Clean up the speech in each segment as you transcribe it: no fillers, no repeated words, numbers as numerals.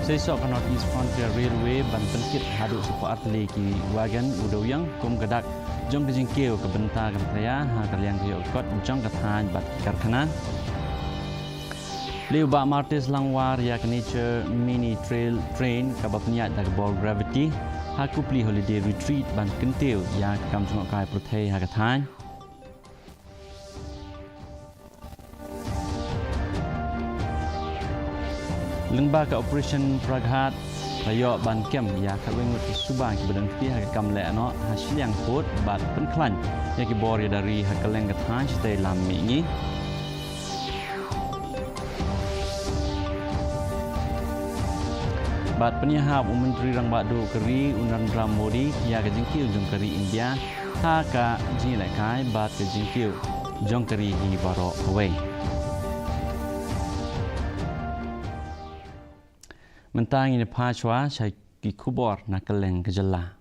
Sesok ke North East Frontier Railway ban penkit haduk support artili ki wagan udoyang kum gadak jong kejingkeu ke bentar ke peraya ha kalian ke yokot jong ke than bat karkhana Liu ba Martis Langwar ya ke nature mini train ke bapniat dak ball gravity ha kupli holiday retreat ban kenteu ya kam jong kai prothei ha ke than Lembaga Operation Praghat Rayo Ban Kem ya kawengut subang ki badan ti ha kam le no hasil yang kot bat penklan ya ki bor dari hakaleng kathan stay lam mi ni bat penyahap menteri rang badu keri Narendra Modi ya ke jingkil jong keri India ha ka jing lai kai bat ke jingkil jong keri hi baro away Mentang ini pachwa saya ki kubor na keleng kejala.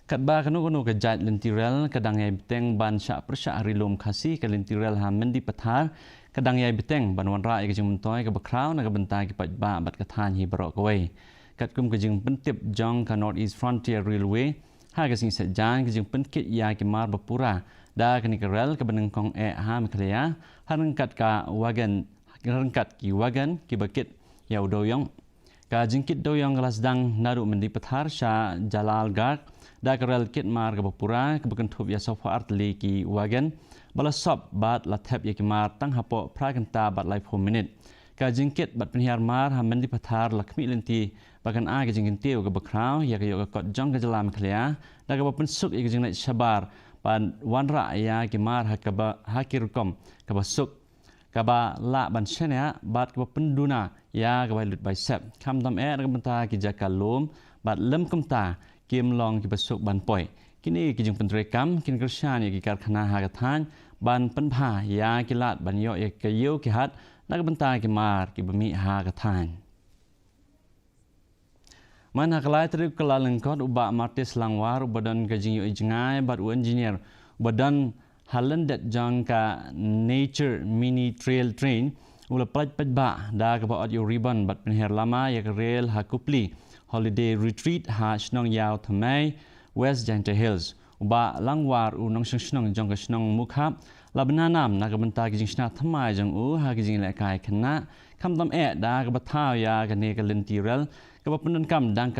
Katba kanu kejat lentirel kadang yai beteng ban syak persyak rilom khasi ke lentirel ha mendi pathar kadang yai beteng ban wan ra ke jing mentoi ke bakrau na ke bentai ke pajba bat kathan hi barok kawai. Kat kum ke jing pentip jong ka North East Frontier Railway ha ke sing sejan ke jing penkit ya ke mar bapura da ke nikerel ke beneng kong ha meklea harengkat ka wagan harengkat ki wagan ki bakit ya udoyong ka jingkit doyong kelas dang naru mendi pathar sya jalal gak da ke rel kit mar ke bapura ke bekentup ya sofa artli ki wagan bala sob bat lathep ya ki mar tang hapo praganta bat live 4 minute ka jingkit bat penhiar mar ha mendi pathar lakmi lenti bagan a ke jingin teu ke bakrau ya ke yo kot jong ke jalam klea da ke pensuk ya ke jing sabar pan wanra ya ke mar ha ke ba hakirkom ke basuk ke ba la ban chenya bat ke penduna ya ke lut bicep kam dam ke benta ke jakalom bat lem kumta kim long ke basuk ban poi kini ke jing pentrekam kin kershan ya ke karkhana ha ke than ban penpha ya ke lat ban yo ya ke yo ke hat da ke benta ke mar ke bemi ha ke than Mana kelai teruk kelalang kot ubak Martis Langwar badan kajing yu jengai bat engineer badan Halendet jang ka nature mini train ula pajba da ka baot yu ribbon bat penher lama ya rail hakupli holiday retreat ha snong yaw thamai West Janta Hills ubak Langwar unong snong jang ka snong mukhap labnanam na ka benta kajing sna thamai jang ha kajing la kai khna kam tam da ka bathaw ya ka ne ka lentirel kepenan kam dang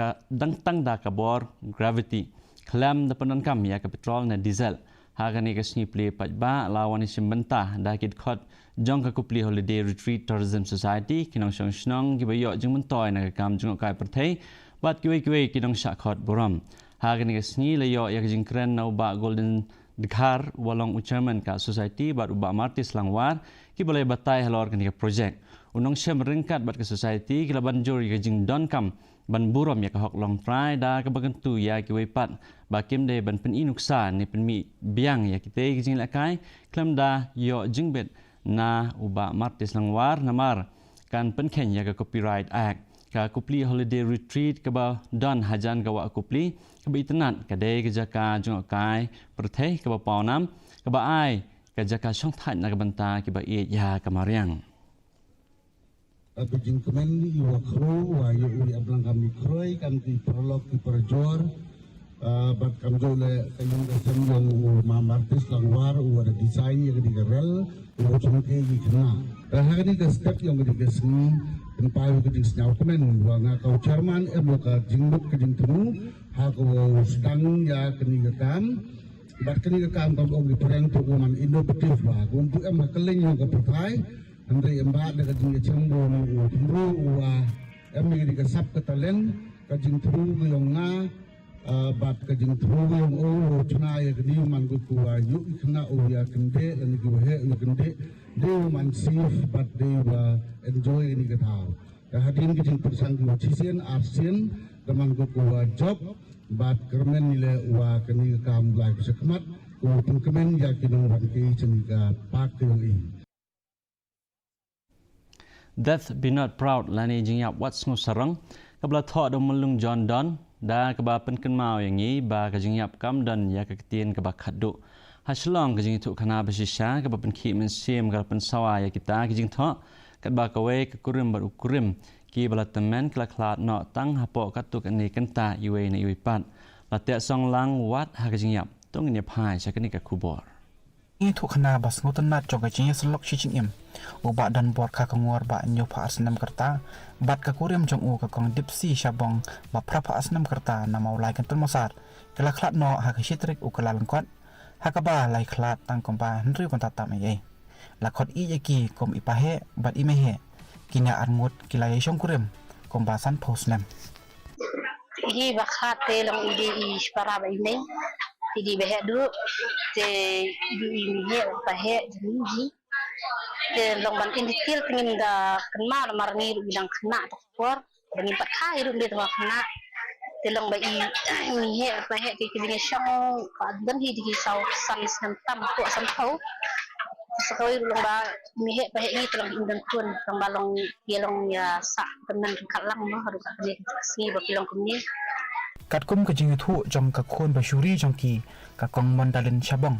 tang da kabor gravity klam da penan kam ya ke petrol na diesel hagani ke sni play pajba lawan isim bentah da kit khot jong ka kupli holiday retreat tourism society kinong snong ki bayo jing mentoi na kam jong kai perthei bat kiwe kinong sha khot boram hagani ke sni layo ya jing kren na ba golden dikhar walong uchairman ka society bat uba Martis Langwar ki boleh batai halor kan project unong syam ringkat bat ke society kila banjur ya jing don kam ban burom ya ka hok long try da ke bagentu ya ki wepat bakim de ban pen inuksa ni pen mi biang ya kite jing lakai klam da yo jing bet na uba Martis Langwar namar kan pen ken ya ka copyright act ka kupli holiday retreat ke ba don hajan ka wa kupli ke ba itnat ka de ke jaka jong kai perthei ke ba pawnam ke ba ai ke jaka song that na ke banta ke ba e ya kamariang Abijin kemen iwa kru wa yu uri ablang kami kroi kan ti prolog ti perjor bat kam jole kanyang dasam yang ma Martis Langwar u ada desain yang di garel u chungke gi kena hari ke step yang di gesni dan payu ke disnyau kemen wa nga kau chairman ka jingbuk ke jingtemu ha ko sedang ya keni gekam bat keni gekam kam og di perang tu man inovatif wa untuk keling yang ke pertai Andri embat dekat jing cembo nu turu wa emi di kasap ketalen kajing turu yang nga bat kajing turu yang o chuna ya kini man ku wa yu kena o ya kende dan ku he ya kende de man sif bat de wa enjoy ini ketau dah hadirin kajing persang ku cisen arsian teman ku wa job bat kermen nile wa kini kam lai sekmat ku kemen ya kinong wan ki cenika pak ini Death be not proud lani jingyap wat sngu sarang kabla tho do mulung John Don da keba penken mau yang ni ba ka jingyap kam dan ya ka ketien keba khaddu haslong ka jing thu khana basisha keba penki men sim ka pen sawa ya kita ki jing tho kat ba ka we ka kurim bar ukurim ki balatamen kla klat no tang hapo katuk ani kenta iwe na iwe pat la te song lang wat ha ka jingyap tong ni phai cha ka ni ka kubor ini tu kena bas ngutan nat joga jinya selok cicing im uba dan buat kakangwar ba nyu pa asnam kerta bat ka kurim jong u ka kong dipsi syabong ba prapa asnam kerta na mau lai kan masar kala klat no ha ka shitrik u kala lengkot ha ka ba lai klat tang kom ba nri kon tatam ye la khot i yaki kom ipahe bat imehe kina armut kilai shong kurim kom ba san posnem Igi bakate lang idi para ba ini Idi behe dulu te idu ini pahe jadi te long ban indikil pengin da kenal marni bidang kena takor bani pakai ru dia kena te long ba ini pahe ke kini syang dan hidi sau san sentam tu asam tau sekali long ba mihe pahe ini telang indan kun long balong yelong ya sa tenan kalang mah harus kerja si ba pilong kini kat kum ka jing thu jong ka khon ba shuri jong ki ka kong mandalin shabong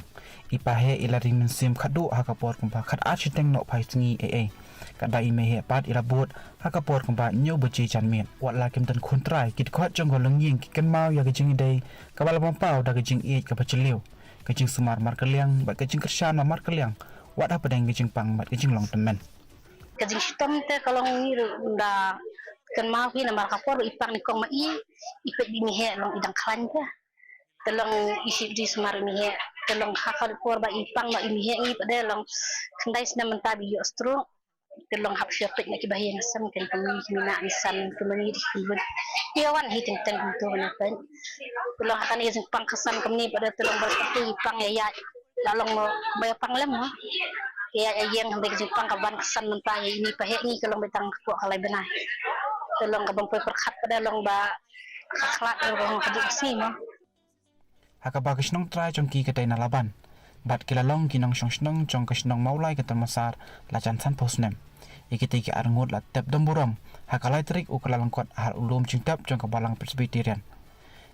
ipahe ilaring men sim khadu ha ka por kum ba khat architect no phai sngi e ka dai me he pat ilabot ha ka por kum ba nyu bu chi chan men wat la kem tan khon trai kit khot jong go lang ying ki kan mau ya ka jing dei ka bal bom pau da ka jing e ka ba chliu ka jing sumar mar ka liang ba ka jing kershan mar ka liang wat apa deng ka jing pang mat ka jing long temen ka jing stom te kalong ni da kan mau hi namar kapor ipang ni kong mai ipet bini he long idang klan ke telong isi di semar ni he telong hakal por ba ipang ba ini he ni pada long kendai sina menta bi yo stro telong hap syapet nak bahian sam kan kami mina isan kemani di kubut iawan hi tentang itu na kan telong akan izin pang kesan kami pada telong bertu ipang ya lalong bay panglem ha ya yang hendak jepang kaban kesan menta ini pahe ni kalau betang ko kalai benah telong kabang perkhat pada long ba khlat long kadi sima hakaba kisnong try jong ki katai na laban bat kilalong kinong shnong jong kisnong maulai ka masar la chansan posnem ikite ki arngut la tep domburam hakalai trik u kalalangkot har ulum cingtap jong kabalang presbyterian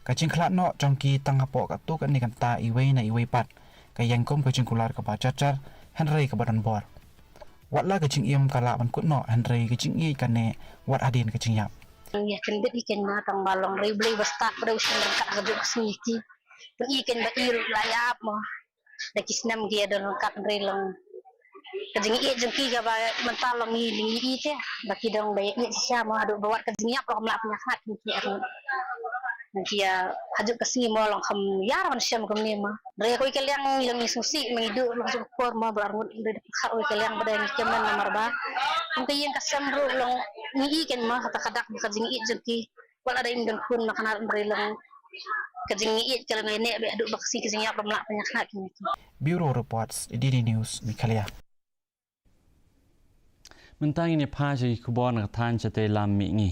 kacing khlat no jong ki tang hapo ka tu kan ni kan ta iwei na iwei pat kayang kom kacing kular ka ba chacar henry ka badan bor wat la kacing iam kala ban kut no henry kacing i kane wat adin kacing yap ya kendit ikan na tang balong riblay basta pada usin rengkat geduk sini pun ikan ba ir layap mo dakisnam dia don kat relong kajing i jengki ga ba mentalong ni lingi te baki dong bay i sia mo adu bawat kajing yap ro mlak punya khat ni ar nanti ya hajuk ke sini mau long yar man syam ke ni mah dari aku ikan yang susi mengidu long syukur mau berarut dari khat ikan yang pada ni kemen nomor ba mungkin yang kasam ro long ni ikan mah kata-kata kajing i jengki wal ada indon kun makanan relong kajing i kalau nenek be adu baksi kajing yap ro mlak punya khat ni Bureau Reports DD News Mikalia mentang ini phaji kubon ka than chate lam mi ngi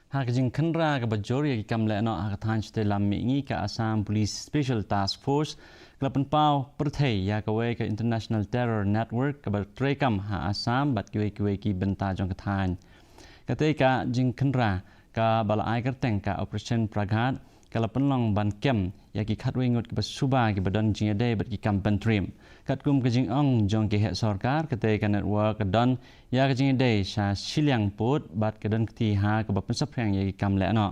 hak jing khandra ka bajori ki kamle no hak than chate lam mi ngi ka Assam Police Special Task Force klapan pau perthei ya ka we ka International Terror Network ka batrekam ha Assam bat ki benta jong ka than ka jing khandra ka balai ka teng ka Operation Praghat kalau penlong ban kem ya ki khatwe ngot ki basuba ki badan jing ade bat ki kam bantrim kat kum ka jing ong jong ki he sarkar kate ka network don ya ka jing ade sha silyang pot bat ka don kti ha ka bap saprang ya ki kam le no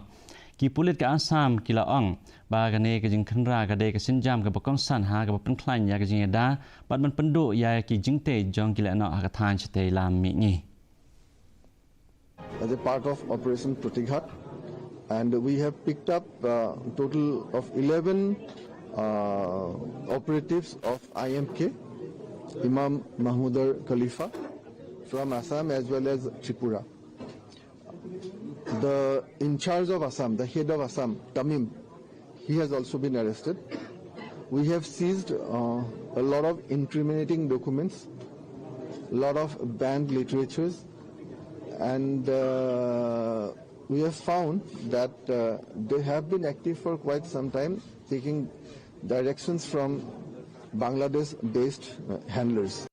ki pulit ka Assam ki la ong ba ka ne ka jing khanra ka de ka sinjam ka bakong san ha ka bap khlan ya ka jing ada bat man pendu ya ki jing te jong ki le no ha ka than chate lam mi ngi as a part of Operation Pratighat. And we have picked up a total of 11 operatives of IMK, Imam Mahmudar Khalifa, from Assam as well as Tripura. The in charge of Assam, the head of Assam, Tamim, he has also been arrested. We have seized a lot of incriminating documents, a lot of banned literatures, and we have found that they have been active for quite some time, taking directions from Bangladesh-based handlers.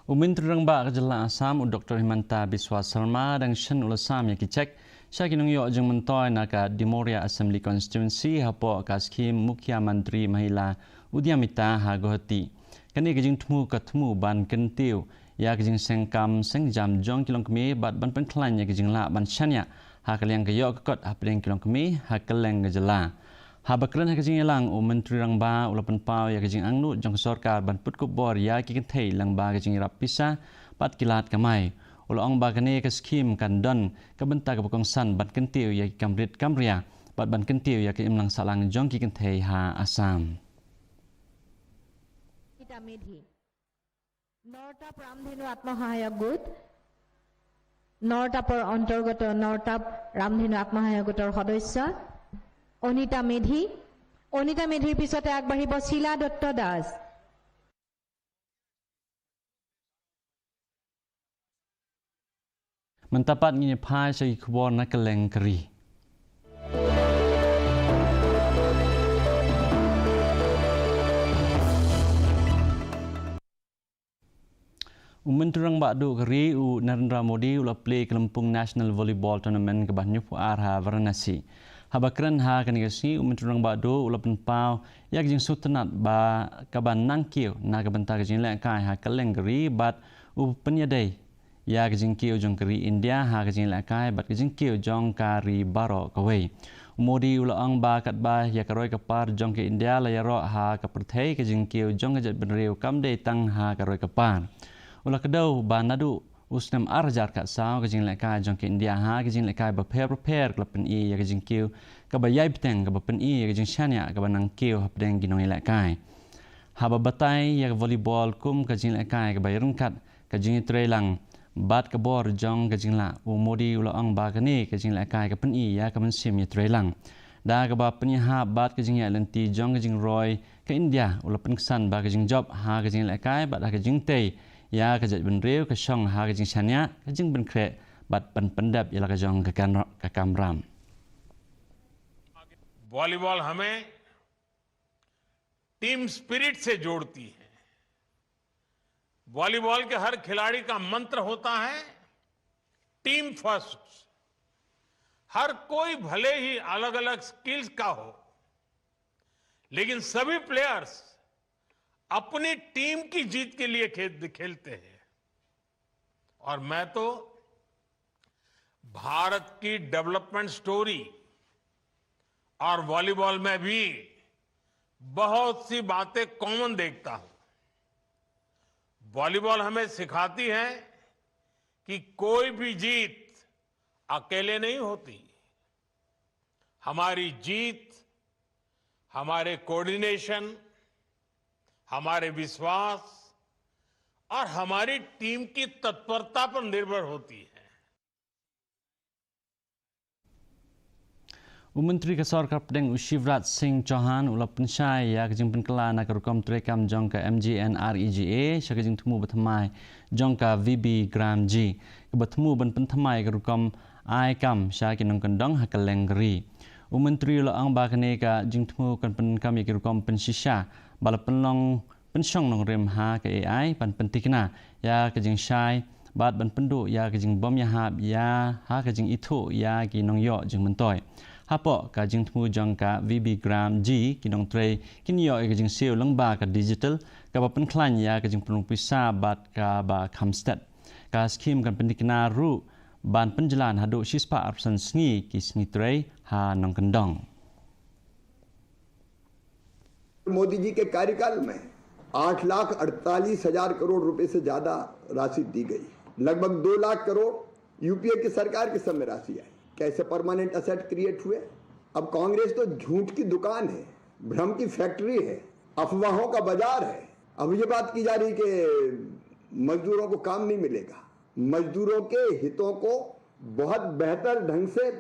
Menteri Rangba Kejala Assam Dr. Himanta Biswa Sarma dan Shen Ulasam yang kicek Syaki nung yok jeng mentoi naka Dimoria Assembly Constituency hapo ka skim Mukhya Mantri Mahila Udiamita Hagohati. Kani kejing temu ban kentiu ya kejing sengkam sengjam jong kilong kemi bat ban penklan ya kejing la ban syanya ha kaliang keyok kekot ha pedeng kilong kemi ha keleng kejela. Ha bakran ha kejing elang Menteri Rangba ulapan pau ya kejing angnu jong sorkar ban putkup bor ya kikentei lang ba kejing irap pisah pat kilat kamai. Ulang bagane ke skim kan don ke benta ke pekongsan ban kentiu ya kamrit kamria bat ban kentiu ya ke imlang salang jong ki kentei ha Assam. Kita medhi Nortap Ramdhenu Atmahaya Gut Nortapor অন্তর্গত Nortap Ramdhenu Atmahaya Gutor সদস্য অনিতা মেধিৰ পিছতে আগবাঢ়িব শিলা দত্ত Das Mentapat ngini pai segi kubor na keleng keri. Menteri Rangba du keri Narendra Modi ula play kelempung National Volleyball Tournament ke Banyu Puar ha Varanasi. Habakran ha kanigasi Menteri Rangba du ula penpau yak jing sutenat ba kaban nangkiu na kabenta kejing lek kai ha keleng keri bat penyadai ya kejing kiu jong keri India ha kejing lakai bat kejing kiu jong kari baro kawai. Modi ulaang ba kat ba ya karoi kapar jong ke India la ya ro ha ka perthei kejing kiu jong kejat benriu kam dei tang ha karoi kapar. Ula kedau ba nadu usnam arjar kat sao kejing lakai jong ke India ha kejing lakai ba prepare klapen i ya kejing kiu ka ba yai peteng ka ba pen i ya kejing syania ka ba nang kiu ha pedeng ginoi lakai. Ha ba batai ya volleyball kum kejing lakai ka ba rungkat kejing trailang bat kabor jong kejing la Modi ulaang ba kani kejing la kai ka pen i ya ka mensim ya trelang da ka ba pen ha bat kejing ya lenti jong kejing roy ke India ula pen kesan ba kejing job ha kejing la kai bat ha kejing tei ya ka jat ben reu ka shong ha kejing syanya kejing ben kre bat pen pendap ya la ka jong ka kamram. Volleyball हमें team spirit से जोड़ती है। वॉलीबॉल के हर खिलाड़ी का मंत्र होता है टीम फर्स्ट। हर कोई भले ही अलग अलग स्किल्स का हो, लेकिन सभी प्लेयर्स अपनी टीम की जीत के लिए खेलते हैं। और मैं तो भारत की डेवलपमेंट स्टोरी और वॉलीबॉल में भी बहुत सी बातें कॉमन देखता हूं। वॉलीबॉल हमें सिखाती है कि कोई भी जीत अकेले नहीं होती। हमारी जीत हमारे कोऑर्डिनेशन, हमारे विश्वास और हमारी टीम की तत्परता पर निर्भर होती है। Menteri Kesorkar Pedeng Shivrat Singh Chauhan ulap pensyai ya kejing penkela nak rukom trekam jong ka MGNREGA sya kejing temu bertemai jong ka VB Gram G ke bertemu ban pentemai ke rukom ICAM sya kinong kendong hakeleng geri. Menteri ulaang ba kene ka jing temu kan penkam ya ke rukom pensisya bala penlong pensyong nong rem ha ke AI pan pentikna ya kejing syai bat ban pendu ya kejing bom ya hab ya ha kejing itu ya kinong yo jing mentoi. Hapo ka jing temu jong ka VB Gram G kinong trei kinyo ka jing seo lengba ka digital ka ba penklan ya ka jing penung pisa bat ka ba Kamsted ka skim kan pendikna ru ban penjalan hadu sispa arsan sngi ki sngi trei ha nong kendong. Modi जी के कार्यकाल में 8,48,000 करोड़ रुपए से ज्यादा राशि दी गई। लगभग 2 लाख करोड़ यूपीए की सरकार के समय राशि आई। कैसे परमानेंट असेट क्रिएट हुए? अब कांग्रेस तो झूठ की दुकान है, भ्रम की फैक्ट्री है, अफवाहों का बाजार है। अब ये बात की जा रही कि मजदूरों को काम नहीं मिलेगा। मजदूरों के हितों को बहुत बेहतर ढंग से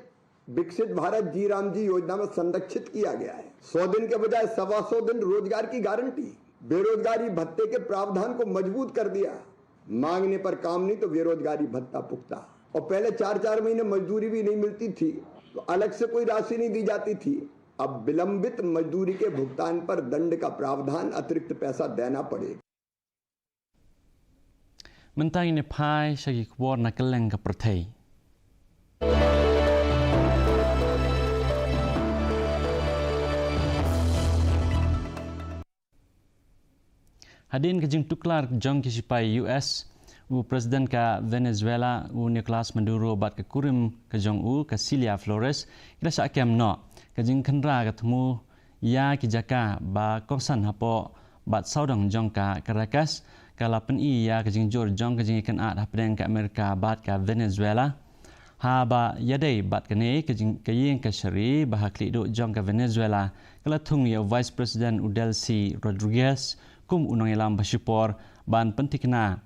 विकसित भारत जी राम जी योजना में संरक्षित किया गया है। 100 दिन के बजाय 125 दिन रोजगार की गारंटी, बेरोजगारी भत्ते के प्रावधान को मजबूत कर दिया। मांगने पर काम नहीं तो बेरोजगारी भत्ता पुख्ता। और पहले 4-4 महीने मजदूरी भी नहीं मिलती थी तो अलग से कोई राशि नहीं दी जाती थी। अब विलंबित मजदूरी के भुगतान पर दंड का प्रावधान अतिरिक्त पैसा देना पड़ेगा. Mentang ini pai sagi kuar nak keleng ke pertai. Hadirin kejing tuklar jong kisipai US u Presiden ka Venezuela u Nicolas Maduro bat ke kurim ke jong u ke Cilia Flores ila sa kem no kejing kenra ketemu ya ki jaka ba korsan hapo bat saudang jong ka Caracas kala pen iya kejing jor jong kejing ikan at hapdeng ke Amerika bat ka Venezuela ha ba yadai bat kene kejing kayeng ke Syari ba hakli do jong ka Venezuela kala tung ya Vice President Delcy Rodriguez kum unang ilam basipor ban pentikna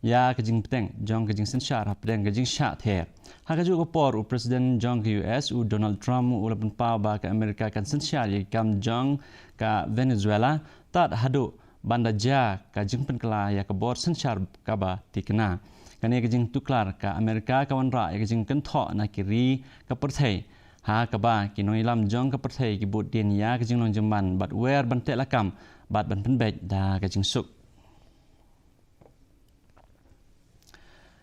ya kejing peteng jong kejing sensyar hapdeng kejing syak the ha kaju ko por u President jong ke US u Donald Trump u lapen pa ba ke Amerika kan sensyar ye kam jong ka Venezuela tat hadu banda ja ka jing penkala ya ke bor sensyar ka ba tikna kane kejing tuklar ka Amerika kawan ra ya kejing kan tho na kiri ka perthai ha ka ba kinoi lam jong ka perthai ki bot din ya kejing long jemban bat wer ban te lakam bat ban penbej da kejing suk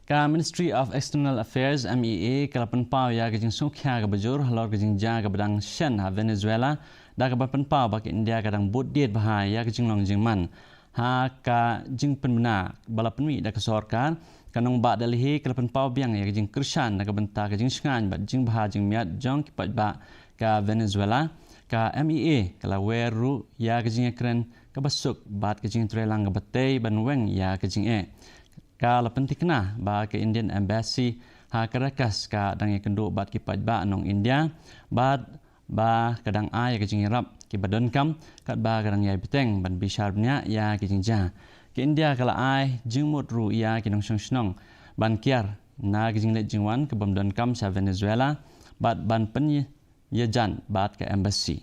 ka Ministry of External Affairs MEA kala penpau ya kejing sukya ka bajur halor kejing ja ka badang shen ha Venezuela da ka penpau ba ke India kadang bot diet bahaya ya kejing long jingman ha ka jing penbena bala penwi da ka sorkan kanong ba dalhi kala penpau biang ya kejing krishan da ka benta kejing sngan ba jing bah jing miat jong ki pat ba ka Venezuela ka MEA kala weru ya kejing kren ka basuk bat kejing trelang ka batei ban weng ya kejing ka la pentikna ba ke Indian Embassy ha Caracas ka dang kenduk bat ki pat ba nong India bat ba kadang ai kejing rap ki badon kam kat ba kadang yai beteng ban bisharnya ya kejing ja ke India kala ai jingmut ru ya ki nong snong ban kiar na kejing le jingwan ke bam don kam sa Venezuela bat ban pen ya jan bat ke embassy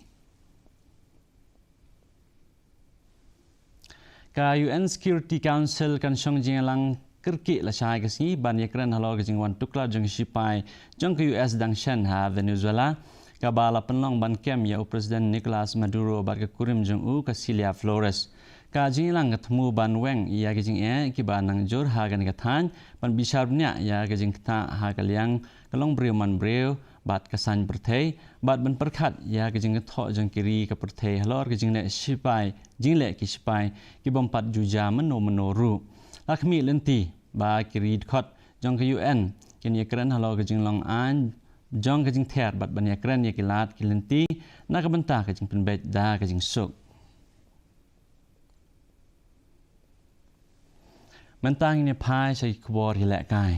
ka UN Security Council kan song jingalang kerki la syai kasi ban yakran halor ke jingwan tukla jong sipai jong ke US dang shan ha Venezuela ka bala penlong ban kem ya Presiden Nicolas Maduro bat ke kurim jong u ke Cilia Flores ka jingalang ketemu ban weng ya ke jing ki ban nang jor ha gan ka than ban bisharnya ya ke jing ta ha kaliang kalong breu man breu bat kesan perthai bat ban perkhat ya ke jing tho jong kiri ke perthai halor ke jing le sipai jing le ki sipai ki bompat juja meno ru lakmi lenti ba kiri khot jong ke UN kin ye kran halor ke jing long an jong ke jing ther bat ban ye kran ye kilat ki lenti na ka benta ke jing penbej da ke jing suk mentang ni pai sai kwor hi lek kai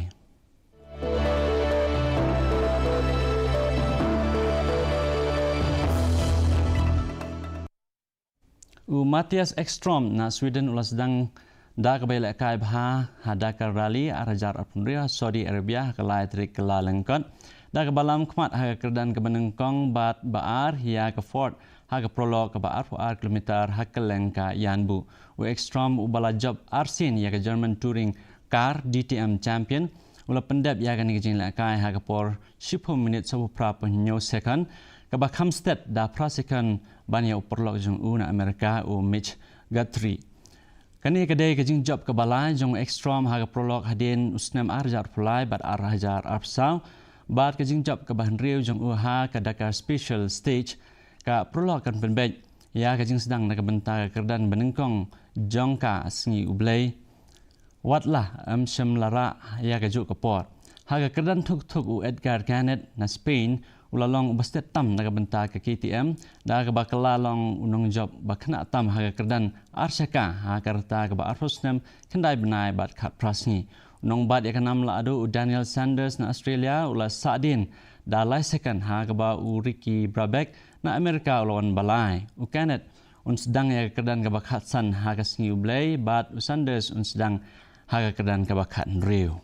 Matthias Ekstrom na Sweden ulas sedang da ka bela kai bha hada ka rally arajar apnria Saudi Arabia ka lai trik la lengkot da ka balam khmat ha ka dan ka benengkong bat baar hia ka fort ha ka prolog ka baar for kilometer ha ka lengka yanbu u Ekstrom u bala job arsin ya ka German touring car DTM champion ula pendap ya ka ni jing la kai ha ka por 10 minit sabu pra penyo second ka ba Kamstead da prasekan banya uperlok jong una Amerika u Mitch Guthrie kani kedai ke jing job ke balai jong Ekstrom ha ka prolog hadin usnam arjar pulai bat arhajar arpsau bat ke jing job ke bahan riu jong u ha ka Dakar special stage ka prolog kan penbej ya ke jing sedang nak benta kerdan benengkong jong ka sngi ublai watlah amsham lara ya ka juk ke port ha ka kerdan thuk u Edgar Canet na Spain ulalong bastet tam naga benta ke KTM da ka bakala long unong job bakna tam ha kerdan arshaka ha karta ka ba arhosnem kendai benai bat khat prasni unong bat ya kanam la adu Daniel Sanders na Australia ula sadin da lai second ha ka ba Ricky Brabeck na Amerika ulon balai u Kenneth un sedang ya kerdan ka bakhat san ha ka sniu blay bat Sanders un sedang ha ka kerdan ka bakhat riu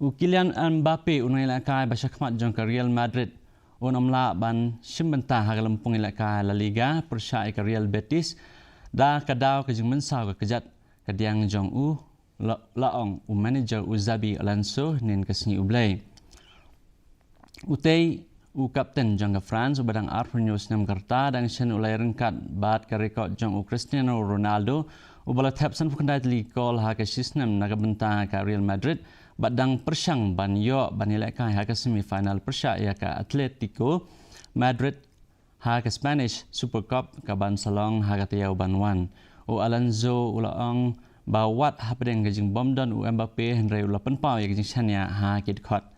Kylian Mbappe unang ilakai basyakmat jong ke Real Madrid unamla ban simbenta ha lempung ilakai La Liga persai ke Real Betis da kadau ke jing mensau ke kejat kediang jong u laong u manager Xabi Alonso nin ke sni ublai utei kapten jang ke France badang Arpenius nam kerta dan sen ulai rengkat bat ke rekod jang Cristiano Ronaldo ubala tapsan pukandai li gol ha ke sistem naga benta ke Real Madrid badang persyang ban yo ban nilai kai ha ke semifinal persya ya ke Atletico Madrid ha ke Spanish Super Cup ke ban salong ha ke tiau ban wan Alonso ulaang bawat ha pedeng ke jing bom dan Mbappe Henry ula penpau ya ke jing chania ha ke dikot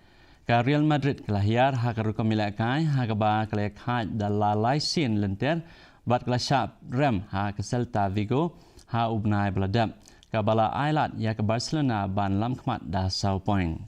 ke Real Madrid kelahiar ha ke rukam nilai kai ha ke ba kelai kai dalalai sin lenter bat kelasap rem ha ke Celta Vigo ha ubnai beladap ke bala ailat ya ke Barcelona ban lam khmat dah sau point.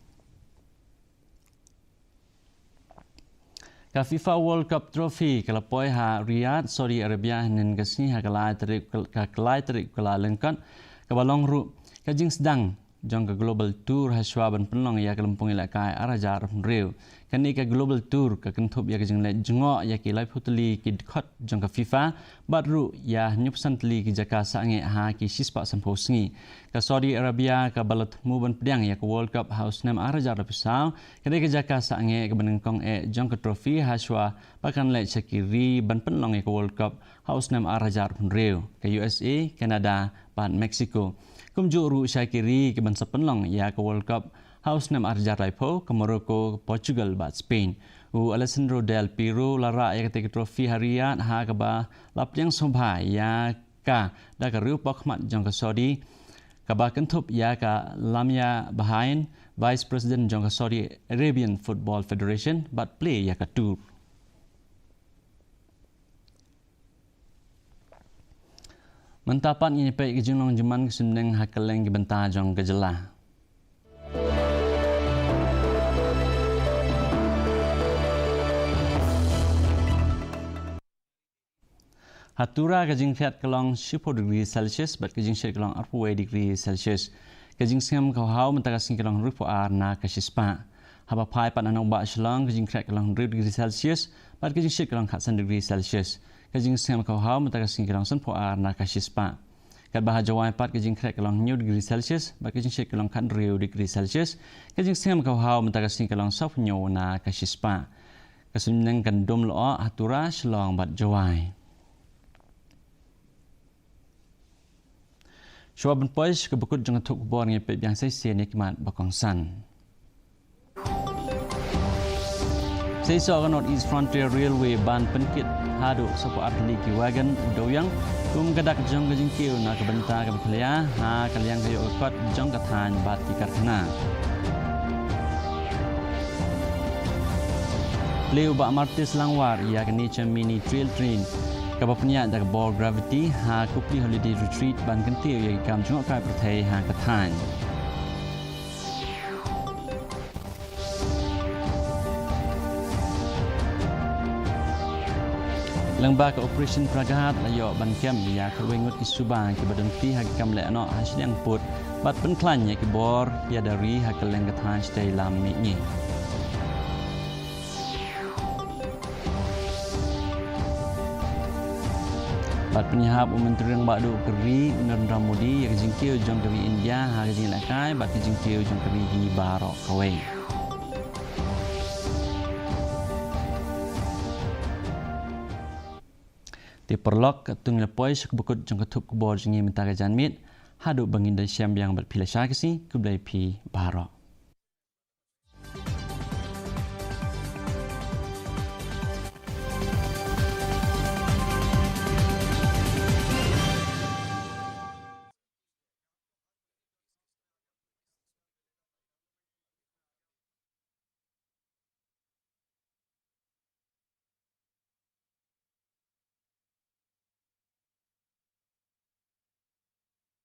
Ke FIFA World Cup Trophy ke lapoi ha Riyadh Saudi Arabia nen kesni ha kelai terik kela lengkat ke balong ru ke jing sedang jong ke Global Tour haswa ban penlong ya ke lempung ilakai arajar reu kani ke Global Tour ke kentup ya ke jing le jengok ya ke live hoteli ke dikot jong ke FIFA badru ya nyupsan teli ke jaka sange ha ke sispa samposngi ke Saudi Arabia ke balat mu ban pedang ya ke World Cup house nem arajar pisau kani ke jaka sange ke benengkong jong ke trofi haswa pakan le chakiri ban penlong ya ke World Cup house nem arajar reu ke USA Canada ban Mexico kumju ru Syakiri ke bansa penlong ya ke World Cup house nem arjar raipo ke Morocco Portugal bat Spain Alessandro Del Piero lara ya ke trofi harian ha ke ba lap yang sobha ya ka da ke riu pokmat jong ke Saudi ke ba kentup ya ke Lamia Bahrain Vice President jong ke Saudi Arabian Football Federation bat play ya ke tour. Mentapan ini pek kejunglong jeman kesundeng hakeleng ke bentah jong kejelah. Hatura kejing fiat kelong 10 degree Celsius bat kejing syed kelong 40 degree Celsius. Kejing sengam kau hau mentakas kelong rupo arna kasispa. Haba pai pat anong ba shlong kejing fiat kelong 2 degree Celsius bat kejing syed kelong 1 degree Celsius. Kejing sengam kau hau mentakas kelong 10 arna kasispa. Kat bahajawai pat kejing krek kelong 9 degree Celsius bat kejing syed kelong 2 degree Celsius. Kejing sengam kau hau mentakas kelong 10 na kasispa. Kesuneng kan dom lo hatura shlong bat jawai. Syuaban pois kebekut jangan tuk bor ngepet yang saya nikmat bakong san. Saya seorang North East Frontier Railway ban penkit haduk sopo atli ki wagon doyang kum gadak jong gajing kiu na kebenta kebekelia ha kaliang kayo ukot jong katan bat ki karkana. Leu ba martis langwar ia ke nature mini trail train kabapnya dak ball gravity ha kupli holiday retreat ban kentiu yang kam jong kai pertai ha katan. Lengba ke operation pragahat layo ban kem ya kerwengut isubang ke badan ti hak kam le no hasil yang put bat penklan ya ke bor ya dari hak leng ketan stay lam ni. Bat penyahap menteri yang badu keri Narendra Modi ya kejingkiu jong keri India ha kejing lakai bat kejingkiu jong keri hi Barok Kawai. Diperlok ketung lepoi sekebekut jong ketup kubor jengi mentara janmit haduk bangin dan syam yang berpilih syakisi kublai pi Barok.